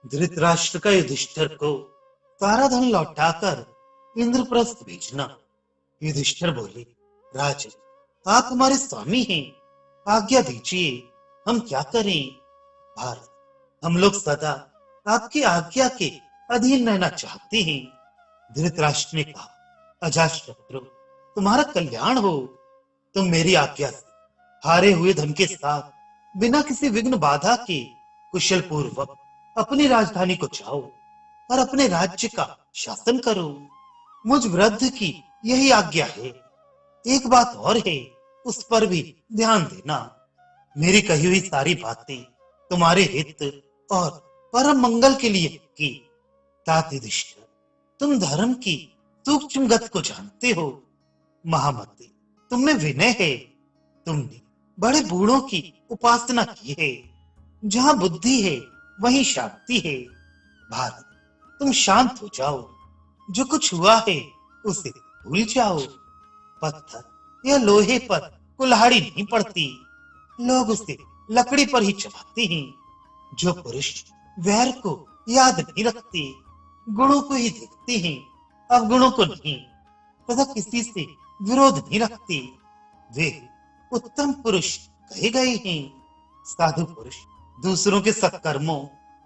धृतराष्ट्र का युधिष्ठिर को सारा धन लौटाकर इंद्रप्रस्थ भेजना। युधिष्ठिर बोले, राजन, आप हमारे स्वामी हैं, आज्ञा दीजिए, हम क्या करें। भारत, हम लोग सदा आपकी आज्ञा के अधीन रहना चाहते हैं। धृतराष्ट्र ने कहा, अजातशत्रु, तुम्हारा कल्याण हो। तुम मेरी आज्ञा से हारे हुए धन के साथ बिना किसी विघ्न बाधा के कुशल पूर्वक अपनी राजधानी को जाओ और अपने राज्य का शासन करो। मुझ वृद्ध की यही आज्ञा है। एक बात और है, उस पर भी ध्यान देना। मेरी कही हुई सारी बातें तुम्हारे हित और परम मंगल के लिए की। तात युधिष्ठिर, तुम धर्म की सूक्ष्म गत को जानते हो। महामते, तुम में विनय है। तुमने बड़े बूढ़ों की उपासना की है। जहां बुद्धि है वहीं शांति है। भारत, तुम शांत हो जाओ। जो कुछ हुआ है उसे भूल जाओ। पत्थर या लोहे पर कुल्हाड़ी नहीं पड़ती, लोग उसे लकड़ी पर ही चबाते हैं। जो पुरुष वैर को याद नहीं रखते, गुणों को ही देखते हैं, अवगुणों को नहीं, तथा किसी से विरोध नहीं रखते, वे उत्तम पुरुष कहे गए हैं। साधु पुरुष दूसरों के सत्कर्मों,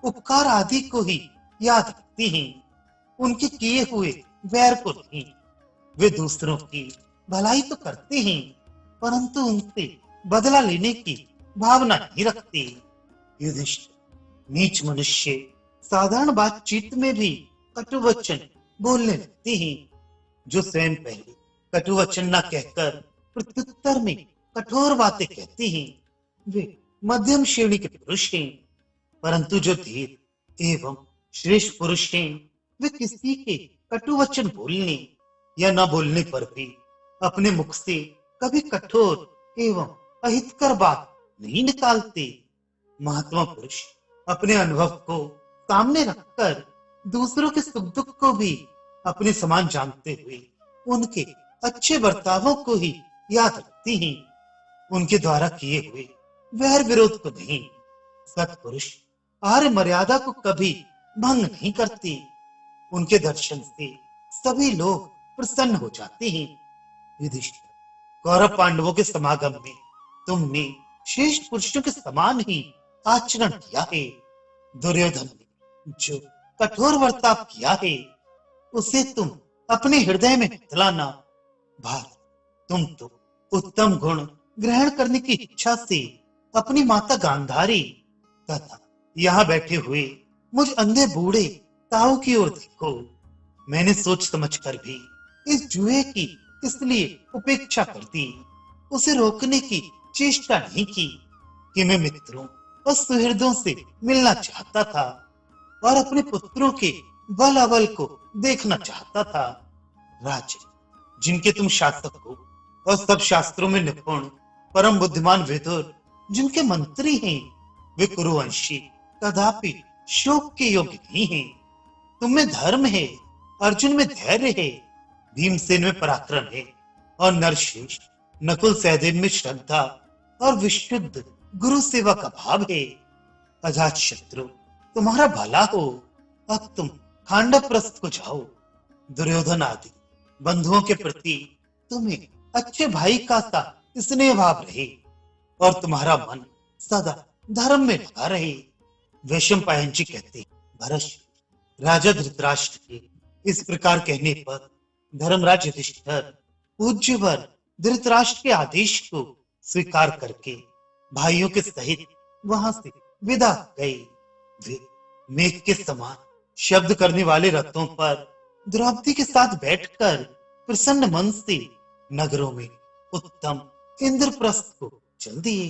उपकार आदि को ही याद रखते हैं, उनके किए हुए वैर को नहीं। वे दूसरों की भलाई तो करते हैं, परंतु उनसे बदला लेने की भावना नहीं रखते। युधिष्ठिर, नीच मनुष्य साधारण बातचीत में भी कटु वचन बोलने लगते हैं। जो स्वयं पहले कटु वचन न कहकर प्रत्युत्तर में कठोर बातें कहते हैं, वे मध्यम श्रेणी के पुरुष हैं। परंतु जो धीर एवं श्रेष्ठ पुरुष हैं, वे किसी के कटु वचन बोलने या न बोलने पर भी अपने मुख से कभी कठोर एवं अहितकर बात नहीं निकालते। महात्मा पुरुष अपने अनुभव को सामने रखकर दूसरों के सुख दुख को भी अपने समान जानते हुए उनके अच्छे बर्तावों को ही याद रखते हैं, उनके द्वारा किए हुए वैर विरोध को नहीं। सत्पुरुष आर्य मर्यादा को कभी भंग नहीं करते। उनके दर्शन से सभी लोग प्रसन्न हो जाते हैं। युधिष्ठिर, कौरव पांडवों के समागम में तुमने श्रेष्ठ पुरुषों के समान ही आचरण किया है। दुर्योधन ने जो कठोर वर्ताव किया है, उसे तुम अपने हृदय में बदलाना। भारत, तुम तो उत्तम गुण ग्रहण करने की इच्छा से अपनी माता गांधारी तथा यहाँ बैठे हुए मुझ अंधे बूढ़े ताऊ की ओर देखो। मैंने सोच समझ कर भी इस जुए की इसलिए उपेक्षा कर दी, उसे रोकने की चेष्टा नहीं की कि मैं मित्रों और सुहृदों से मिलना चाहता था और अपने पुत्रों के बल अबल को देखना चाहता था। राजन, जिनके तुम शासक हो और सब शास्त्रों में निपुण परम बुद्धिमान विदुर जिनके मंत्री हैं, वे कुरुवंशी कदापि शोक के योग्य नहीं हैं। तुम में धर्म है, अर्जुन में धैर्य है, भीमसेन में पराक्रम है और नरश्रेष्ठ नकुल सहदेव में श्रद्धा और विशुद्ध गुरु सेवा का भाव है। अजात शत्रु, तुम्हारा भला हो। अब तुम खांडवप्रस्थ को जाओ। दुर्योधन आदि बंधुओं के प्रति तुम्हें अच्छे भाई का सा स्नेह भाव रहे और तुम्हारा मन सदा धर्म में लगा रहे। वैशंपायन जी कहते, भरत, राजा धृतराष्ट्र के इस प्रकार कहने पर धर्मराज युधिष्ठिर पूज्यवर धृतराष्ट्र के आदेश को स्वीकार करके भाइयों के सहित वहां से विदा गए। वे मेघ के समान शब्द करने वाले रथों पर द्रौपदी के साथ बैठकर प्रसन्न मन से नगरों में उत्तम इंद्रप्रस्थ को चल दिए।